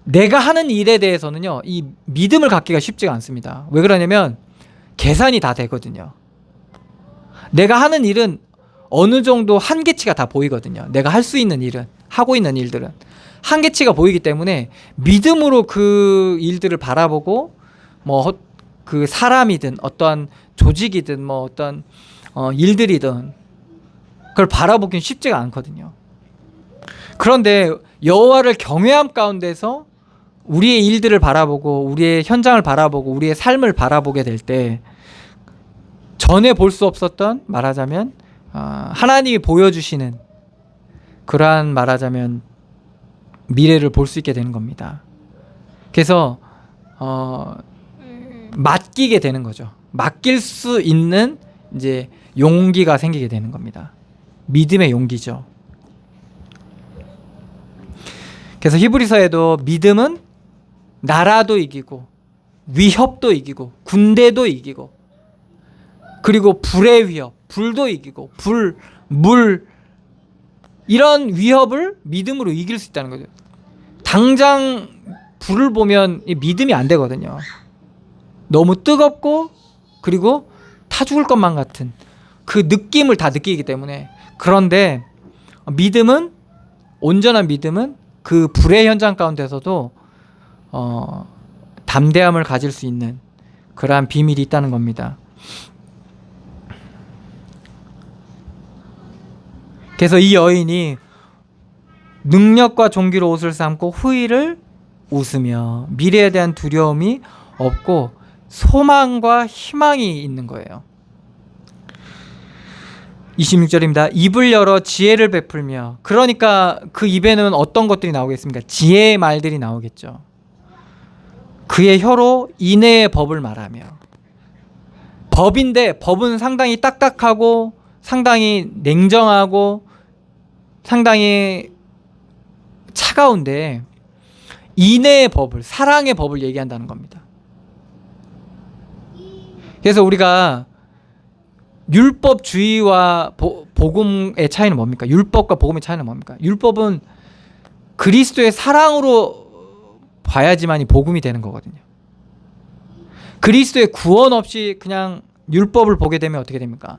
내가 하는 일에 대해서는요, 이 믿음을 갖기가 쉽지가 않습니다. 왜 그러냐면 계산이 다 되거든요. 내가 하는 일은 어느 정도 한계치가 다 보이거든요. 내가 할 수 있는 일은, 하고 있는 일들은 한계치가 보이기 때문에 믿음으로 그 일들을 바라보고 뭐 그 사람이든 어떠한 조직이든 뭐 어떤 일들이든 그걸 바라보기는 쉽지가 않거든요. 그런데 여호와를 경외함 가운데서 우리의 일들을 바라보고 우리의 현장을 바라보고 우리의 삶을 바라보게 될 때 전에 볼 수 없었던 말하자면 하나님이 보여주시는 그러한 말하자면 미래를 볼 수 있게 되는 겁니다. 그래서 맡기게 되는 거죠. 맡길 수 있는 이제 용기가 생기게 되는 겁니다. 믿음의 용기죠. 그래서 히브리서에도 믿음은 나라도 이기고 위협도 이기고 군대도 이기고 그리고 불의 위협, 불도 이기고 물 이런 위협을 믿음으로 이길 수 있다는 거죠. 당장 불을 보면 믿음이 안 되거든요. 너무 뜨겁고 그리고 타 죽을 것만 같은 그 느낌을 다 느끼기 때문에. 그런데 믿음은, 온전한 믿음은 그 불의 현장 가운데서도 담대함을 가질 수 있는 그러한 비밀이 있다는 겁니다. 그래서 이 여인이 능력과 종기로 옷을 삼고 후일을 웃으며 미래에 대한 두려움이 없고 소망과 희망이 있는 거예요. 26절입니다. 입을 열어 지혜를 베풀며, 그러니까 그 입에는 어떤 것들이 나오겠습니까? 지혜의 말들이 나오겠죠. 그의 혀로 인애의 법을 말하며. 법인데 법은 상당히 딱딱하고 상당히 냉정하고 상당히 차가운데 인애의 법을, 사랑의 법을 얘기한다는 겁니다. 그래서 우리가 율법주의와 복음의 차이는 뭡니까? 율법과 복음의 차이는 뭡니까? 율법은 그리스도의 사랑으로 봐야지만이 복음이 되는 거거든요. 그리스도의 구원 없이 그냥 율법을 보게 되면 어떻게 됩니까?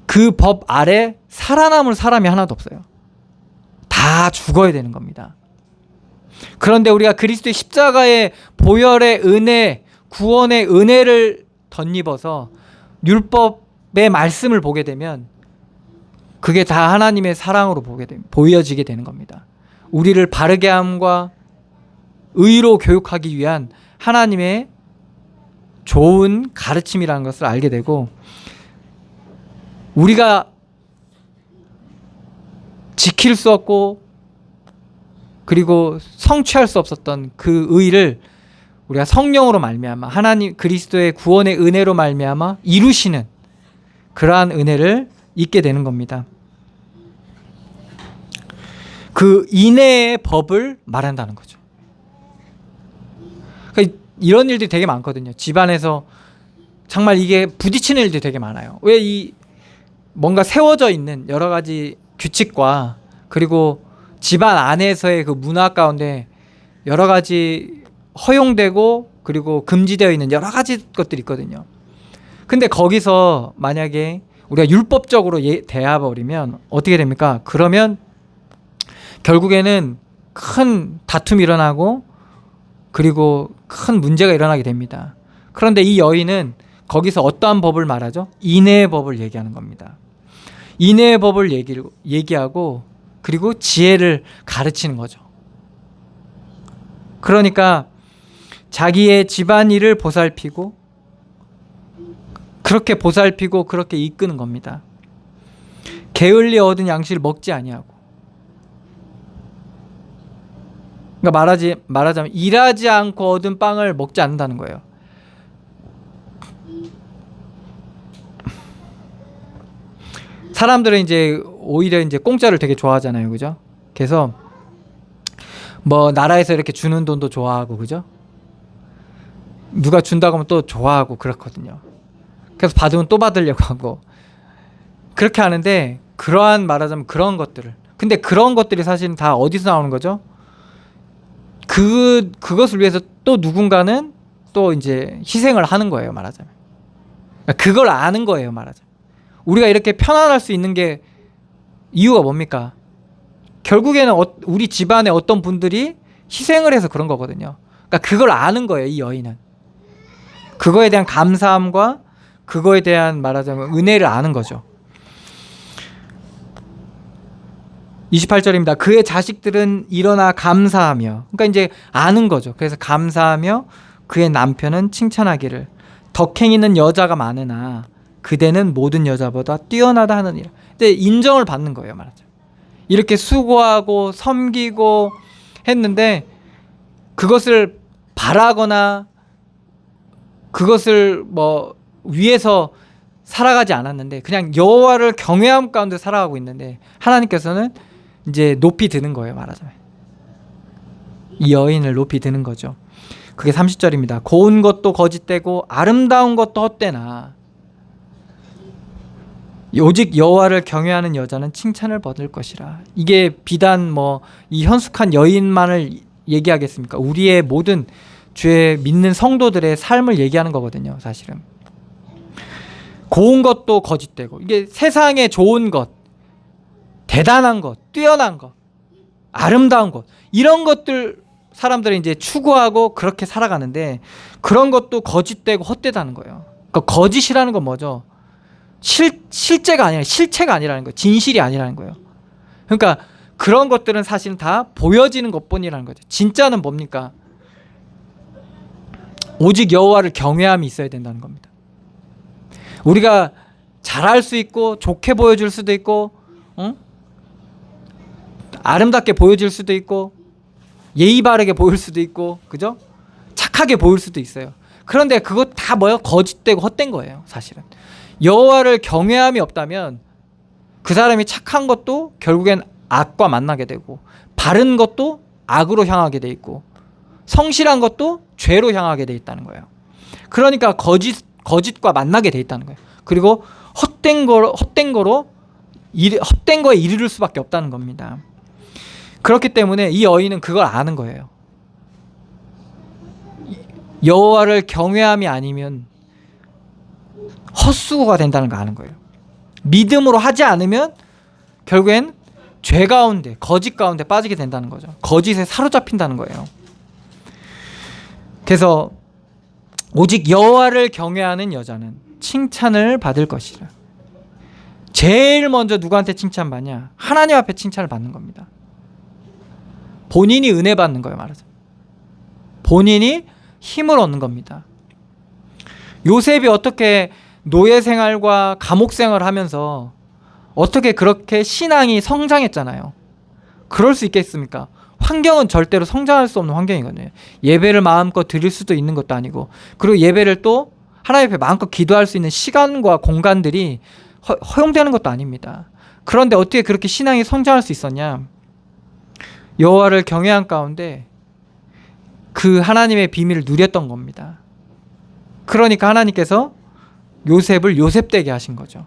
그 법 아래 살아남을 사람이 하나도 없어요. 다 죽어야 되는 겁니다. 그런데 우리가 그리스도의 십자가의 보혈의 은혜, 구원의 은혜를 덧입어서 율법의 말씀을 보게 되면 그게 다 하나님의 사랑으로 보여지게 되는 겁니다. 우리를 바르게 함과 의로 교육하기 위한 하나님의 좋은 가르침이라는 것을 알게 되고, 우리가 지킬 수 없고 그리고 성취할 수 없었던 그 의를 우리가 성령으로 말미암아 하나님 그리스도의 구원의 은혜로 말미암아 이루시는 그러한 은혜를 잊게 되는 겁니다. 그 인애의 법을 말한다는 거죠. 그러니까 이런 일들이 되게 많거든요. 집안에서 정말 이게 부딪히는 일들이 되게 많아요. 왜 이 뭔가 세워져 있는 여러 가지 규칙과 그리고 집안 안에서의 그 문화 가운데 여러 가지 허용되고 그리고 금지되어 있는 여러 가지 것들이 있거든요. 근데 거기서 만약에 우리가 율법적으로 대해버리면 어떻게 됩니까? 그러면 결국에는 큰 다툼이 일어나고 그리고 큰 문제가 일어나게 됩니다. 그런데 이 여인은 거기서 어떠한 법을 말하죠? 인애의 법을 얘기하는 겁니다. 인애의 법을 얘기하고 그리고 지혜를 가르치는 거죠. 그러니까 자기의 집안일을 보살피고 그렇게 이끄는 겁니다. 게을리 얻은 양식을 먹지 아니하고. 그러니까 말하자면 일하지 않고 얻은 빵을 먹지 않는다는 거예요. 사람들은 이제 오히려 이제 공짜를 되게 좋아하잖아요, 그죠? 그래서 뭐 나라에서 이렇게 주는 돈도 좋아하고, 그죠? 누가 준다고 하면 또 좋아하고 그렇거든요. 그래서 받으면 또 받으려고 하고 그렇게 하는데, 그러한 말하자면 그런 것들을, 근데 그런 것들이 사실은 다 어디서 나오는 거죠? 그것을 위해서 또 누군가는 또 이제 희생을 하는 거예요, 말하자면. 그걸 아는 거예요, 말하자면. 우리가 이렇게 편안할 수 있는 게 이유가 뭡니까? 결국에는 우리 집안에 어떤 분들이 희생을 해서 그런 거거든요. 그러니까 그걸 아는 거예요, 이 여인은. 그거에 대한 감사함과 그거에 대한 말하자면 은혜를 아는 거죠. 28절입니다. 그의 자식들은 일어나 감사하며, 그러니까 이제 아는 거죠. 그래서 감사하며 그의 남편은 칭찬하기를, 덕행이는 여자가 많으나 그대는 모든 여자보다 뛰어나다 하느니라. 근데 인정을 받는 거예요, 말하자면. 이렇게 수고하고 섬기고 했는데 그것을 바라거나 그것을 뭐 위해서 살아가지 않았는데 그냥 여호와를 경외함 가운데 살아가고 있는데 하나님께서는 이제 높이 드는 거예요, 말하자면. 이 여인을 높이 드는 거죠. 그게 30절입니다. 고운 것도 거짓되고 아름다운 것도 헛되나 오직 여호와를 경외하는 여자는 칭찬을 받을 것이라. 이게 비단 뭐 이 현숙한 여인만을 얘기하겠습니까? 우리의 모든 주의 믿는 성도들의 삶을 얘기하는 거거든요, 사실은. 고운 것도 거짓되고, 이게 세상에 좋은 것, 대단한 것, 뛰어난 것, 아름다운 것, 이런 것들 사람들이 이제 추구하고 그렇게 살아가는데 그런 것도 거짓되고 헛되다는 거예요. 그러니까 거짓이라는 건 뭐죠? 실제가 아니라, 실체가 아니라는 거예요. 진실이 아니라는 거예요. 그러니까 그런 것들은 사실은 다 보여지는 것뿐이라는 거죠. 진짜는 뭡니까? 오직 여호와를 경외함이 있어야 된다는 겁니다. 우리가 잘할 수 있고 좋게 보여줄 수도 있고, 아름답게 보여질 수도 있고, 예의 바르게 보일 수도 있고, 그죠? 착하게 보일 수도 있어요. 그런데 그거 다 뭐예요? 거짓되고 헛된 거예요, 사실은. 여호와를 경외함이 없다면 그 사람이 착한 것도 결국엔 악과 만나게 되고, 바른 것도 악으로 향하게 돼 있고, 성실한 것도 죄로 향하게 돼 있다는 거예요. 그러니까 거짓과 만나게 돼 있다는 거예요. 그리고 헛된 거에 이르를 수밖에 없다는 겁니다. 그렇기 때문에 이 여인은 그걸 아는 거예요. 여호와를 경외함이 아니면 헛수고가 된다는 거 아는 거예요. 믿음으로 하지 않으면 결국엔 죄 가운데, 거짓 가운데 빠지게 된다는 거죠. 거짓에 사로잡힌다는 거예요. 그래서 오직 여호와를 경외하는 여자는 칭찬을 받을 것이라. 제일 먼저 누구한테 칭찬받냐? 하나님 앞에 칭찬을 받는 겁니다. 본인이 은혜 받는 거예요, 말하자면. 본인이 힘을 얻는 겁니다. 요셉이 어떻게 노예 생활과 감옥 생활을 하면서 어떻게 그렇게 신앙이 성장했잖아요. 그럴 수 있겠습니까? 환경은 절대로 성장할 수 없는 환경이거든요. 예배를 마음껏 드릴 수도 있는 것도 아니고, 그리고 예배를 또 하나님 앞에 마음껏 기도할 수 있는 시간과 공간들이 허용되는 것도 아닙니다. 그런데 어떻게 그렇게 신앙이 성장할 수 있었냐? 여호와를 경외한 가운데 그 하나님의 비밀을 누렸던 겁니다. 그러니까 하나님께서 요셉을 요셉되게 하신 거죠.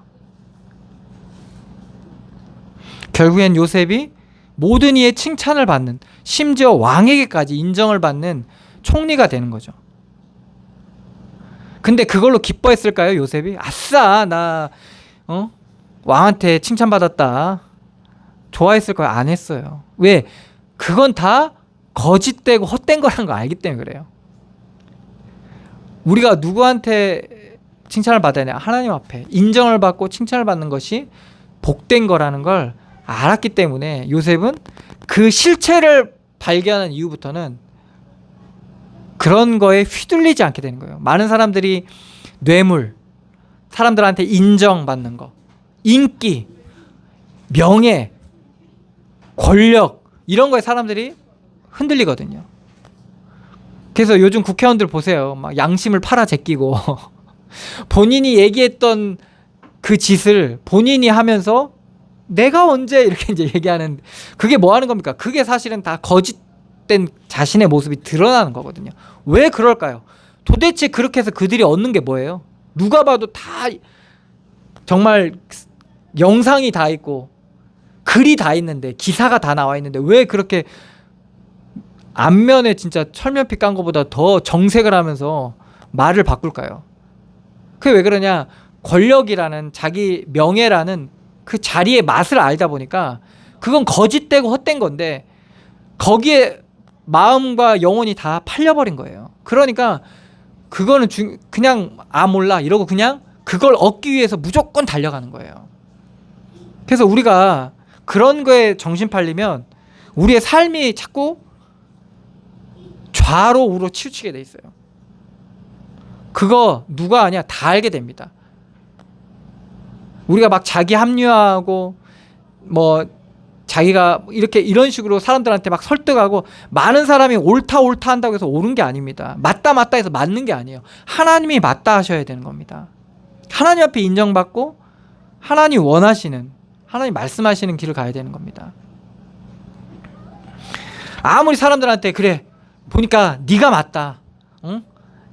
결국엔 요셉이 모든 이의 칭찬을 받는, 심지어 왕에게까지 인정을 받는 총리가 되는 거죠. 근데 그걸로 기뻐했을까요, 요셉이? 아싸, 나 왕한테 칭찬받았다. 좋아했을 거예요? 안 했어요. 왜? 그건 다 거짓되고 헛된 거라는 거 알기 때문에 그래요. 우리가 누구한테 칭찬을 받아야 되냐? 하나님 앞에 인정을 받고 칭찬을 받는 것이 복된 거라는 걸 알았기 때문에 요셉은 그 실체를 발견한 이후부터는 그런 거에 휘둘리지 않게 되는 거예요. 많은 사람들이 뇌물, 사람들한테 인정받는 거, 인기, 명예, 권력 이런 거에 사람들이 흔들리거든요. 그래서 요즘 국회의원들 보세요. 막 양심을 팔아 제끼고 본인이 얘기했던 그 짓을 본인이 하면서 내가 언제 이렇게 이제 얘기하는, 그게 뭐 하는 겁니까? 그게 사실은 다 거짓된 자신의 모습이 드러나는 거거든요. 왜 그럴까요? 도대체 그렇게 해서 그들이 얻는 게 뭐예요? 누가 봐도 다 정말 영상이 다 있고 글이 다 있는데, 기사가 다 나와 있는데 왜 그렇게 앞면에 진짜 철면피 깐 것보다 더 정색을 하면서 말을 바꿀까요? 그게 왜 그러냐? 권력이라는, 자기 명예라는 그 자리의 맛을 알다 보니까 그건 거짓되고 헛된 건데 거기에 마음과 영혼이 다 팔려버린 거예요. 그러니까 그거는 그냥 몰라 이러고 그냥 그걸 얻기 위해서 무조건 달려가는 거예요. 그래서 우리가 그런 거에 정신 팔리면 우리의 삶이 자꾸 좌로 우로 치우치게 돼 있어요. 그거 누가 아냐? 다 알게 됩니다. 우리가 막 자기 합리화하고 뭐 자기가 이렇게 이런 식으로 사람들한테 막 설득하고, 많은 사람이 옳다 한다고 해서 옳은 게 아닙니다. 맞다 해서 맞는 게 아니에요. 하나님이 맞다 하셔야 되는 겁니다. 하나님 앞에 인정받고 하나님 원하시는, 하나님 말씀하시는 길을 가야 되는 겁니다. 아무리 사람들한테 그래 보니까 네가 맞다, 응?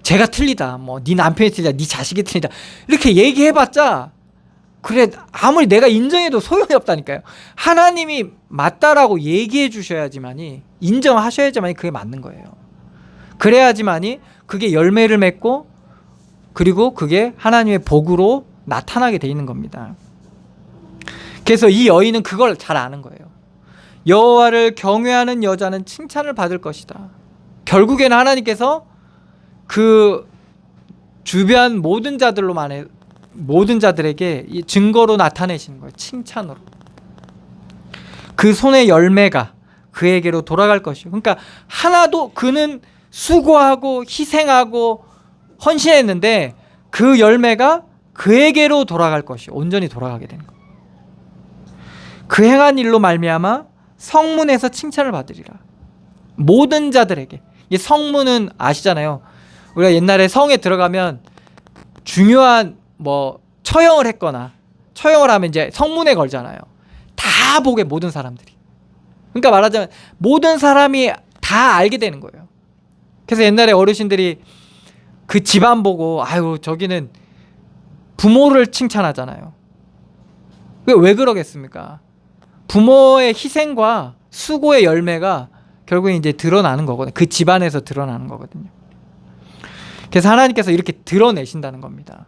쟤가 틀리다, 뭐 네 남편이 틀리다, 네 자식이 틀리다 이렇게 얘기해봤자 그래 아무리 내가 인정해도 소용이 없다니까요. 하나님이 맞다라고 얘기해 주셔야지만이, 인정하셔야지만이 그게 맞는 거예요. 그래야지만이 그게 열매를 맺고 그리고 그게 하나님의 복으로 나타나게 돼 있는 겁니다. 그래서 이 여인은 그걸 잘 아는 거예요. 여호와를 경외하는 여자는 칭찬을 받을 것이다. 결국에는 하나님께서 그 주변 모든 자들에게 이 증거로 나타내시는 거예요. 칭찬으로. 그 손의 열매가 그에게로 돌아갈 것이요. 그러니까 하나도, 그는 수고하고 희생하고 헌신했는데 그 열매가 그에게로 돌아갈 것이요. 온전히 돌아가게 되는 거예요. 그 행한 일로 말미암아 성문에서 칭찬을 받으리라. 모든 자들에게. 이 성문은 아시잖아요. 우리가 옛날에 성에 들어가면 중요한 뭐 처형을 했거나, 처형을 하면 이제 성문에 걸잖아요. 다 보게, 모든 사람들이. 그러니까 말하자면 모든 사람이 다 알게 되는 거예요. 그래서 옛날에 어르신들이 그 집안 보고 아유 저기는 부모를 칭찬하잖아요. 왜 그러겠습니까? 부모의 희생과 수고의 열매가 결국에 이제 드러나는 거거든요. 그 집안에서 드러나는 거거든요. 그래서 하나님께서 이렇게 드러내신다는 겁니다.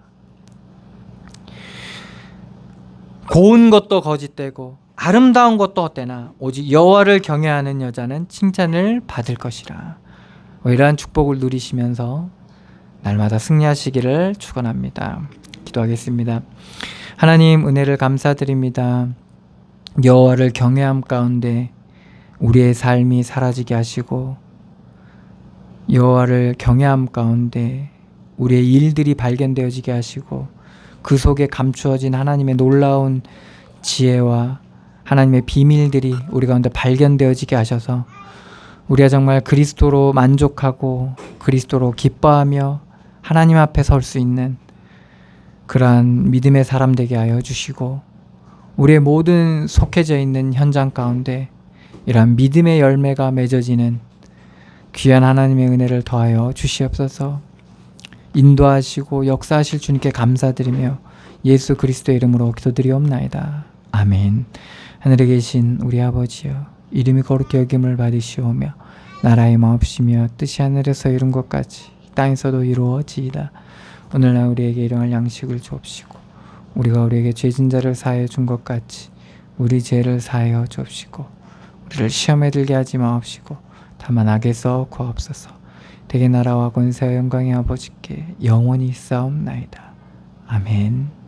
고운 것도 거짓되고 아름다운 것도 헛되나 오직 여호와를 경외하는 여자는 칭찬을 받을 것이라. 이러한 축복을 누리시면서 날마다 승리하시기를 축원합니다. 기도하겠습니다. 하나님, 은혜를 감사드립니다. 여호와를 경외함 가운데 우리의 삶이 사라지게 하시고, 여호와를 경외함 가운데 우리의 일들이 발견되어지게 하시고, 그 속에 감추어진 하나님의 놀라운 지혜와 하나님의 비밀들이 우리 가운데 발견되어지게 하셔서 우리가 정말 그리스도로 만족하고 그리스도로 기뻐하며 하나님 앞에 설 수 있는 그러한 믿음의 사람 되게 하여 주시고, 우리의 모든 속해져 있는 현장 가운데 이러한 믿음의 열매가 맺어지는 귀한 하나님의 은혜를 더하여 주시옵소서. 인도하시고 역사하실 주님께 감사드리며 예수 그리스도의 이름으로 기도드리옵나이다. 아멘. 하늘에 계신 우리 아버지여, 이름이 거룩히 여김을 받으시오며 나라의 마옵시며 뜻이 하늘에서 이룬 것 같이 땅에서도 이루어지이다. 오늘날 우리에게 일용할 양식을 주옵시고 우리가 우리에게 죄진 자를 사하여 준 것 같이 우리 죄를 사하여 주옵시고 우리를 시험에 들게 하지 마옵시고 다만 악에서 구하옵소서. 대개 나라와 권세와 영광의 아버지께 영원히 있사옵나이다. 아멘.